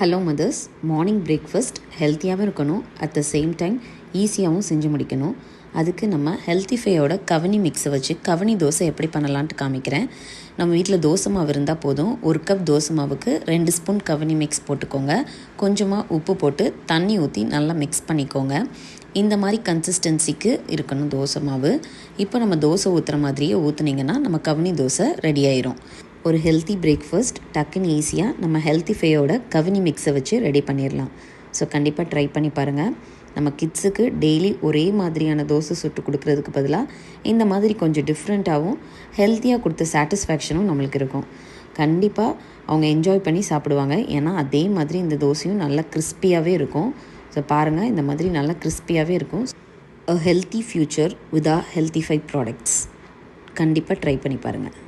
Hello mothers, morning breakfast ஹெல்த்தியாகவும் இருக்கணும், at the same time ஈஸியாகவும் செஞ்சு முடிக்கணும். அதுக்கு நம்ம ஹெல்த்திஃபையோட கவனி மிக்ஸை வச்சு கவனி தோசை எப்படி பண்ணலான்ட்டு காமிக்கிறேன். நம்ம வீட்டில் தோசை மாவு இருந்தால் போதும். 1 கப் தோசை மாவுக்கு 2 ஸ்பூன் கவனி மிக்ஸ் போட்டுக்கோங்க. கொஞ்சமாக உப்பு போட்டு தண்ணி ஊற்றி நல்லா மிக்ஸ் பண்ணிக்கோங்க. இந்த மாதிரி கன்சிஸ்டன்சிக்கு இருக்கணும் தோசை மாவு. இப்போ நம்ம தோசை ஊற்றுற மாதிரியே ஊற்றுனீங்கன்னா நம்ம கவனி தோசை ரெடி ஆயிரும். ஒரு ஹெல்த்தி பிரேக்ஃபாஸ்ட் டக்குன்னு ஈஸியாக நம்ம ஹெல்த்திஃபையோட கவினி மிக்ஸை வச்சு ரெடி பண்ணிடலாம். ஸோ கண்டிப்பாக ட்ரை பண்ணி பாருங்கள். நம்ம கிட்ஸுக்கு டெய்லி ஒரே மாதிரியான தோசை சுட்டு கொடுக்குறதுக்கு பதிலாக இந்த மாதிரி கொஞ்சம் டிஃப்ரெண்ட்டாகவும் ஹெல்த்தியாக கொடுத்த சாட்டிஸ்ஃபேக்ஷனும் நம்மளுக்கு இருக்கும். கண்டிப்பாக அவங்க என்ஜாய் பண்ணி சாப்பிடுவாங்க. ஏன்னா அதே மாதிரி இந்த தோசையும் நல்லா கிறிஸ்பியாகவே இருக்கும். ஸோ பாருங்கள், இந்த மாதிரி நல்லா கிறிஸ்பியாகவே இருக்கும். A healthy future with our Healthify products. கண்டிப்பாக ட்ரை பண்ணி பாருங்கள்.